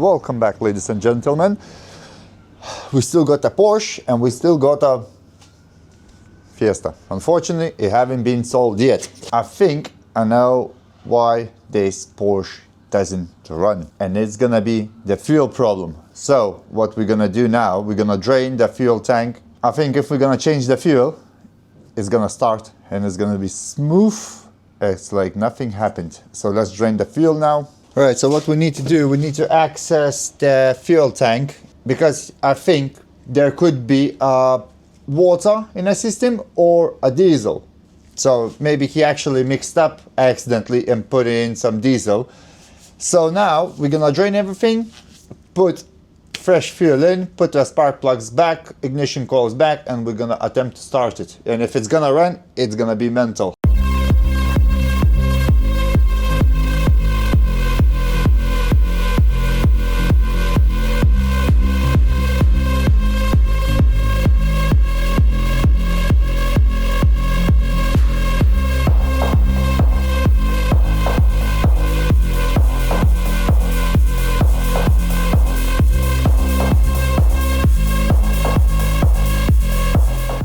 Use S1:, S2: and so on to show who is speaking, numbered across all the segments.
S1: Welcome back, ladies and gentlemen. We still got a Porsche and we still got a Fiesta. Unfortunately, it haven't been sold yet. I think I know why this Porsche doesn't run, and it's gonna be the fuel problem. So what we're gonna do now, we're gonna drain the fuel tank. I think if we're gonna change the fuel, it's gonna start and it's gonna be smooth. It's like nothing happened. So let's drain the fuel now. All right, so what we need to do, we need to access the fuel tank, because I think there could be water in a system or a diesel. So maybe he actually mixed up accidentally and put in some diesel. So now we're gonna drain everything, put fresh fuel in, put the spark plugs back, ignition coils back, and we're gonna attempt to start it. And if it's gonna run, it's gonna be mental.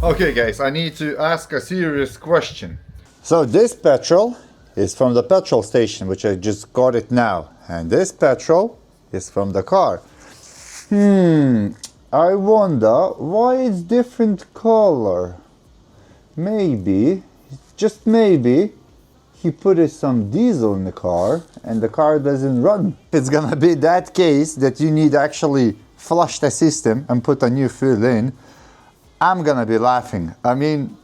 S1: Okay guys, I need to ask a serious question. So this petrol is from the petrol station, which I just got it now. And this petrol is from the car. I wonder why it's different color. Maybe, just maybe, he put some diesel in the car and the car doesn't run. It's gonna be that case that you need to actually flush the system and put a new fuel in. I'm gonna be laughing. I mean,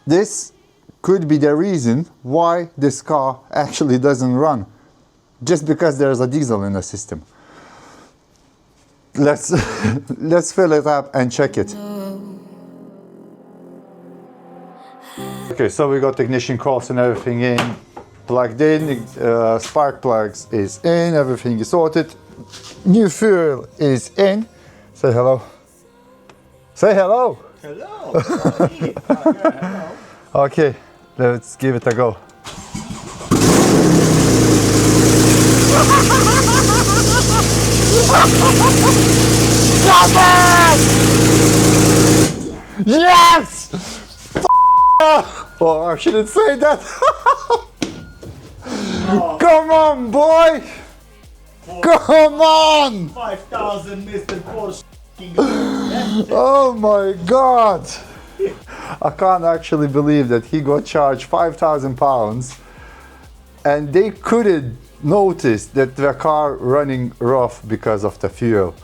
S1: this could be the reason why this car actually doesn't run. Just because there's a diesel in the system. Let's fill it up and check it. Okay, so we got ignition coils and everything in, plugged in, spark plugs is in, everything is sorted. New fuel is in. Say hello. Say hello.
S2: Hello. Hello.
S1: Okay, let's give it a go. Yes! Oh, I shouldn't say that.
S2: Oh.
S1: Come on, boy! Come on!
S2: 5,000 Mr. Porsche.
S1: Oh my god! I can't actually believe that he got charged £5,000 and they couldn't notice that the car running rough because of the fuel.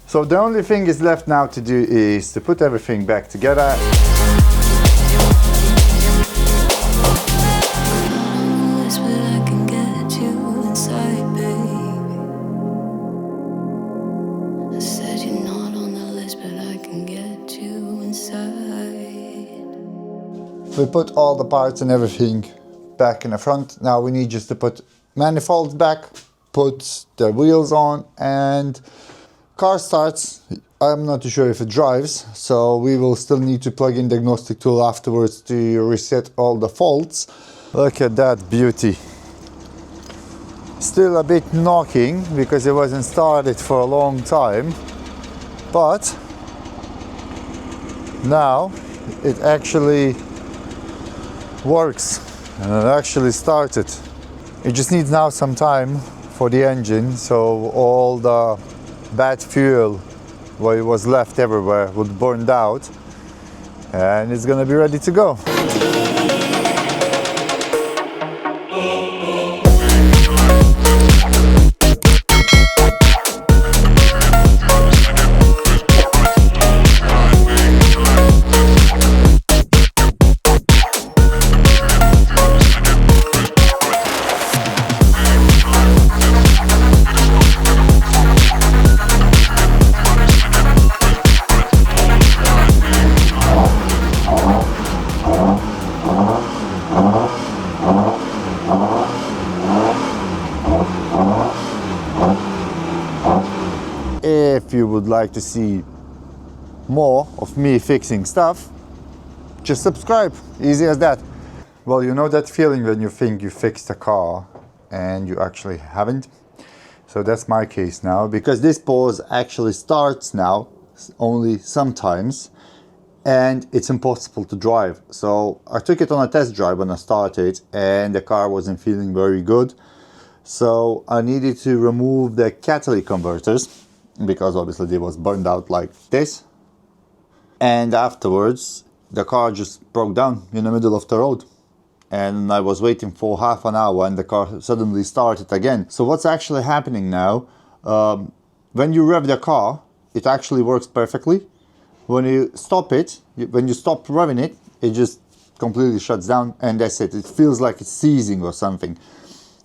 S1: So the only thing is left now to do is to put everything back together. We put all the parts and everything back in the front. Now we need just to put manifolds back, put the wheels on, and car starts. I'm not too sure if it drives, so we will still need to plug in diagnostic tool afterwards to reset all the faults. Look at that beauty. Still a bit knocking because it wasn't started for a long time, but now it actually works and it actually started. It just needs now some time for the engine, so all the bad fuel what was left everywhere would burn out and it's gonna be ready to go. If you would like to see more of me fixing stuff, just subscribe. Easy as that. Well, you know that feeling when you think you fixed a car and you actually haven't? So that's my case now, because this Porsche actually starts now only sometimes, and it's impossible to drive. So I took it on a test drive when I started, and the car wasn't feeling very good. So I needed to remove the catalytic converters, because obviously they was burned out like this. And afterwards, the car just broke down in the middle of the road. And I was waiting for half an hour and the car suddenly started again. So what's actually happening now, when you rev the car, it actually works perfectly. When you stop it, when you stop revving it, it just completely shuts down and that's it. It feels like it's seizing or something.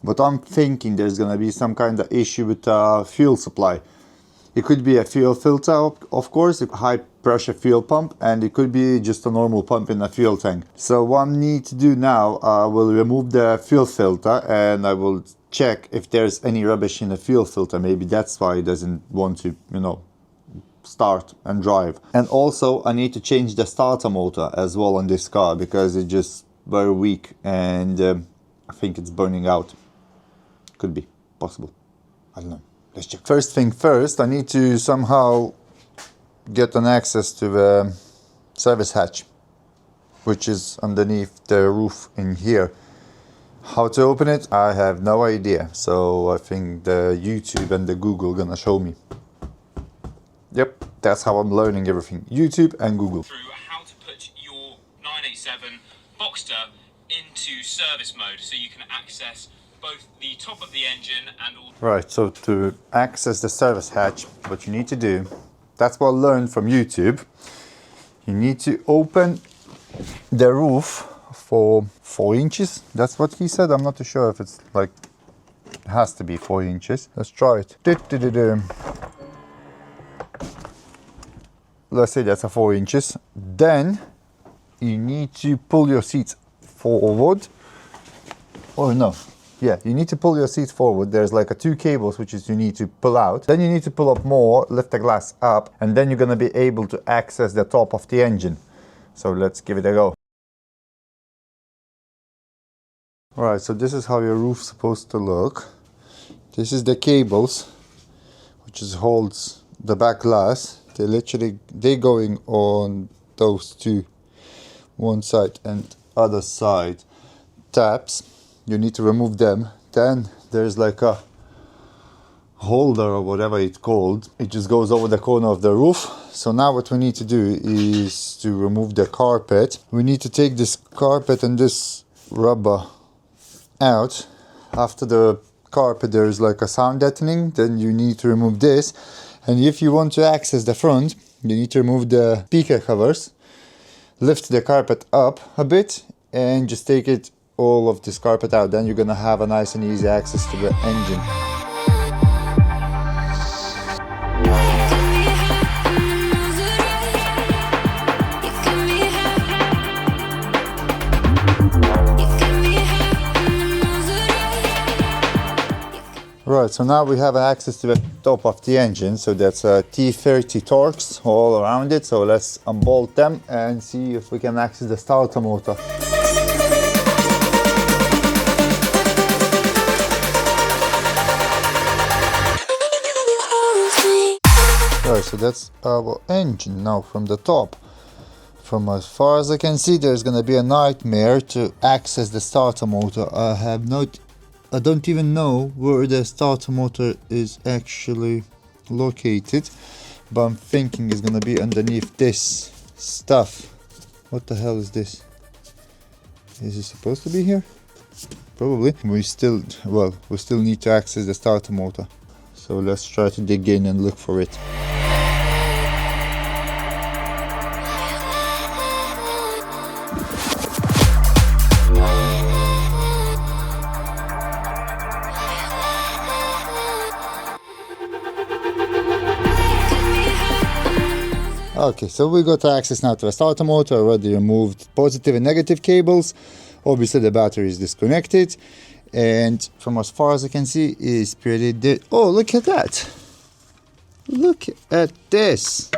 S1: But I'm thinking there's gonna be some kind of issue with fuel supply. It could be a fuel filter, of course, a high pressure fuel pump, and it could be just a normal pump in a fuel tank. So what I need to do now, I will remove the fuel filter and I will check if there's any rubbish in the fuel filter. Maybe that's why it doesn't want to, you know, start and drive. And also I need to change the starter motor as well on this car, because it's just very weak and I think it's burning out. Could be possible, I don't know. Let's check. First thing first, I need to somehow get an access to the service hatch, which is underneath the roof in here. How to open it, I have no idea. So I think the YouTube and the Google gonna show me. Yep, that's how I'm learning everything. YouTube and Google.
S3: Through how to put your 987 Boxster into service mode so you can access both the top of the engine and all.
S1: Right, so to access the service hatch, what you need to do, that's what I learned from YouTube. You need to open the roof for 4 inches. That's what he said. I'm not too sure if it's like, it has to be 4 inches. Let's try it. Let's say that's a 4 inches. Then you need to pull your seats forward. Oh no. Yeah, you need to pull your seat forward. There's like 2 cables which is you need to pull out. Then you need to pull up more, lift the glass up, and then you're gonna be able to access the top of the engine. So let's give it a go. Alright, so this is how your roof's supposed to look. This is the cables, which is holds the back glass. They're going on those 2, one side and other side tabs. You need to remove them. Then there's like a holder or whatever it's called. It just goes over the corner of the roof. So now what we need to do is to remove the carpet. We need to take this carpet and this rubber out. After the carpet there's like a sound deadening. Then you need to remove this. And if you want to access the front, you need to remove the speaker covers. Lift the carpet up a bit and just take it all of this carpet out. Then you're gonna have a nice and easy access to the engine. Right, so now we have access to the top of the engine. So that's a T30 Torx all around it. So let's unbolt them and see if we can access the starter motor. Right, so that's our engine now from the top. From as far as I can see, there's gonna be a nightmare to access the starter motor. I don't even know where the starter motor is actually located, but I'm thinking it's gonna be underneath this stuff. What the hell is this? Is it supposed to be here? Probably. We still need to access the starter motor. So let's try to dig in and look for it. Okay, so we got access now to the starter motor. I already removed positive and negative cables. Obviously the battery is disconnected, and from as far as I can see is pretty dead. Oh, look at that! Look at this!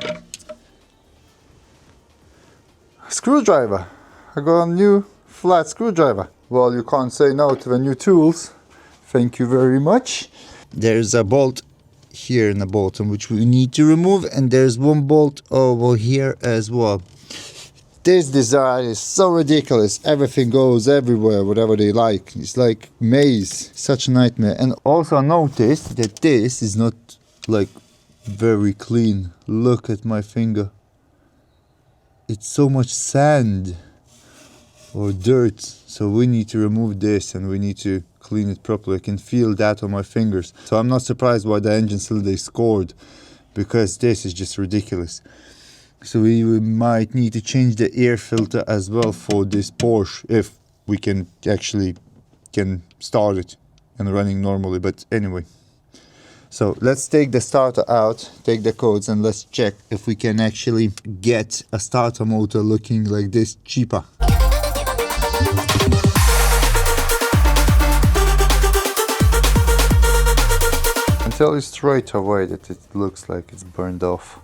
S1: Screwdriver! I got a new flat screwdriver. Well, you can't say no to the new tools. Thank you very much. there's a bolt here in the bottom which we need to remove, and there's one bolt over here as well. This design is so ridiculous. Everything goes everywhere, whatever they like. It's like maze, such a nightmare. And also notice that this is not like very clean. Look at my finger. It's so much sand or dirt. So we need to remove this and we need to clean it properly. I can feel that on my fingers. So I'm not surprised why the engine cylinder scored, because this is just ridiculous. So we might need to change the air filter as well for this Porsche, if we can actually start it and running normally. But anyway, so let's take the starter out, take the codes, and let's check if we can actually get a starter motor looking like this cheaper. I can tell you straight away that it looks like it's burned off,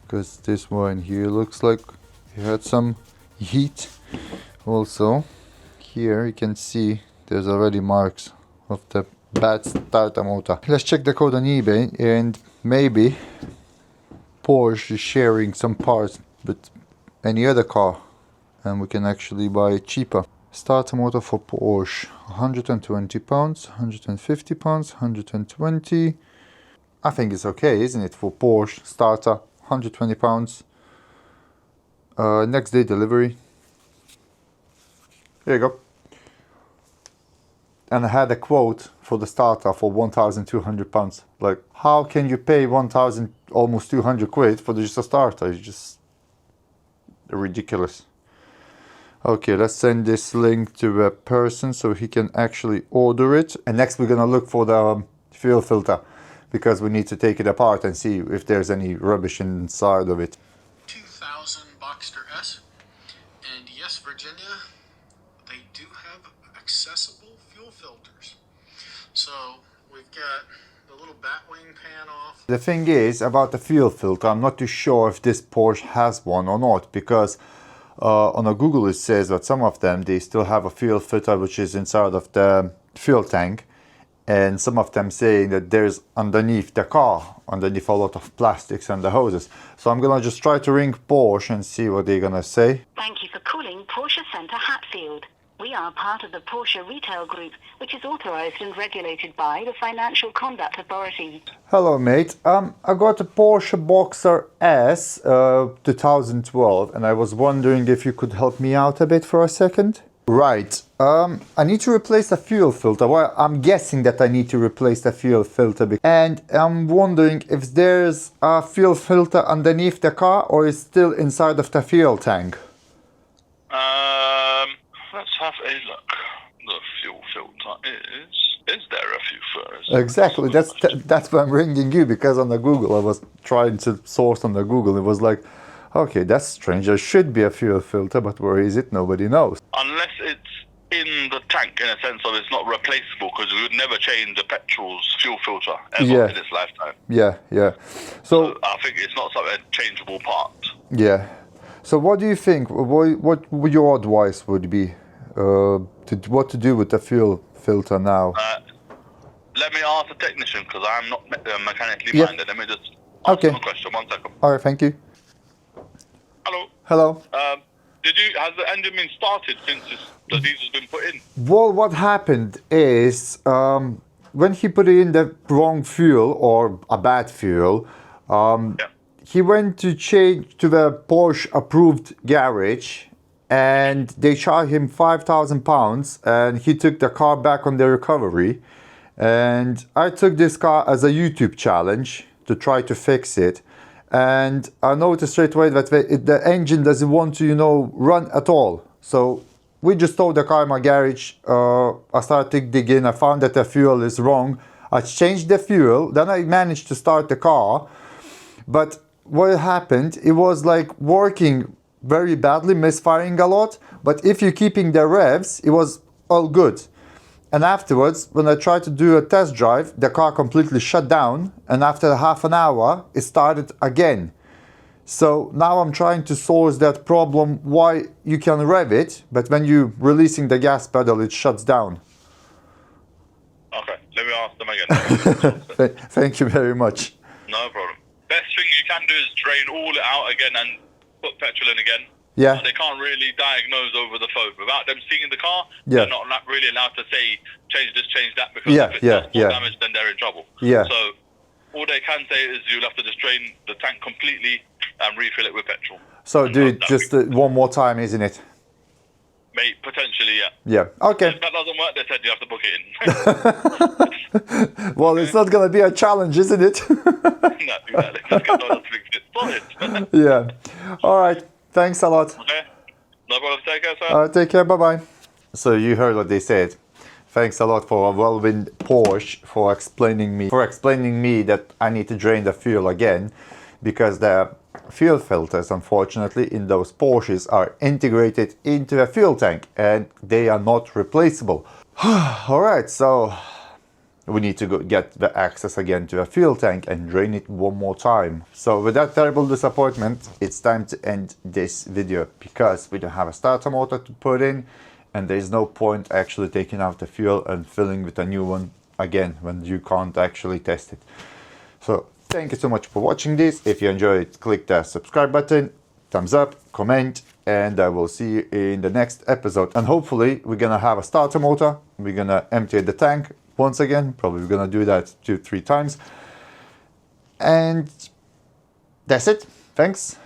S1: because this one here looks like it had some heat. Also here you can see there's already marks of the bad starter motor. Let's check the code on eBay, and maybe Porsche is sharing some parts with any other car and we can actually buy it cheaper. Starter motor for Porsche, 120 pounds, 150 pounds, 120. I think it's okay, isn't it, for Porsche starter, 120 pounds. Next day delivery. There you go. And I had a quote for the starter for 1,200 pounds. Like, how can you pay 1,000, almost 200 quid for just a starter? It's just ridiculous. Okay, let's send this link to a person so he can actually order it. And next we're gonna look for the fuel filter, because we need to take it apart and see if there's any rubbish inside of it.
S4: 2000 Boxster S, and yes, Virginia, they do have accessible fuel filters. So we've got the little batwing pan off.
S1: The thing is about the fuel filter, I'm not too sure if this Porsche has one or not, because on a Google it says that some of them, they still have a fuel filter which is inside of the fuel tank, and some of them saying that there's underneath the car, underneath a lot of plastics and the hoses. So I'm gonna just try to ring Porsche and see what they're gonna say.
S5: Thank you for calling Porsche Centre Hatfield. We are part of the Porsche Retail Group, which is authorised and regulated by the Financial Conduct Authority.
S1: Hello mate, I got a Porsche Boxster S 2012, and I was wondering if you could help me out a bit for a second. Right, I need to replace the fuel filter. Well, I'm guessing that I need to replace the fuel filter, and I'm wondering if there's a fuel filter underneath the car or is still inside of the fuel tank.
S6: Let's have a look. The fuel filter is there a few first?
S1: Exactly, that's why I'm ringing you, because on the Google, I was trying to source on the Google, it was like, okay, that's strange, there should be a fuel filter, but where is it? Nobody knows.
S6: Unless it's in the tank, in a sense of it's not replaceable, because we would never change the petrol's fuel filter ever in its lifetime.
S1: Yeah. So
S6: I think it's not a changeable part.
S1: Yeah. So what do you think? What your advice would be? What to do with the fuel filter now?
S6: Let me ask the technician, because I'm not mechanically minded. Let me just ask him a question. 1 second.
S1: All right, thank you.
S6: Hello. Has the engine been started since the diesel's been put in?
S1: Well, what happened is when he put in the wrong fuel or a bad fuel, he went to change to the Porsche approved garage, and they charged him £5,000, and he took the car back on the recovery. And I took this car as a YouTube challenge to try to fix it, and I noticed straight away that the engine doesn't want to, run at all. So we just towed the car in my garage. I started digging. I found that the fuel is wrong. I changed the fuel. Then I managed to start the car. But what happened, it was like working very badly, misfiring a lot. But if you're keeping the revs, it was all good. And afterwards, when I tried to do a test drive, the car completely shut down. And after half an hour, it started again. So now I'm trying to solve that problem, why you can rev it, but when you're releasing the gas pedal, it shuts down.
S6: Okay, let me ask ask them again.
S1: Thank you very much.
S6: No problem. Best thing you can do is drain all it out again and put petrol in again.
S1: Yeah.
S6: They can't really diagnose over the phone. Without them seeing the car,
S1: Yeah.
S6: they're not really allowed to say, change this, change that, because
S1: Yeah,
S6: if it's
S1: yeah,
S6: more
S1: yeah.
S6: damage, then they're in trouble.
S1: Yeah.
S6: So all they can say is you'll have to just drain the tank completely and refill it with petrol.
S1: So
S6: And
S1: do it
S6: that's
S1: just one more time, isn't it?
S6: Mate, potentially, yeah.
S1: Yeah. Okay.
S6: If that doesn't work, they said you have to book it in.
S1: Well, it's not gonna be a challenge, isn't it?
S6: No, exactly. Just get someone to fix it. Sorted.
S1: Yeah. All right. Thanks a lot.
S6: Okay. No problem. Take care, sir.
S1: Take care. Bye bye. So you heard what they said. Thanks a lot for Welvin Porsche for explaining me that I need to drain the fuel again, because the fuel filters, unfortunately, in those Porsches are integrated into a fuel tank and they are not replaceable. All right, so we need to go get the access again to a fuel tank and drain it one more time. So with that terrible disappointment, it's time to end this video, because we don't have a starter motor to put in and there's no point actually taking out the fuel and filling with a new one again when you can't actually test it. So thank you so much for watching this. If you enjoyed it, click the subscribe button, thumbs up, comment, and I will see you in the next episode. And hopefully we're gonna have a starter motor. We're gonna empty the tank once again. Probably we're gonna do that 2-3 times. And that's it. Thanks.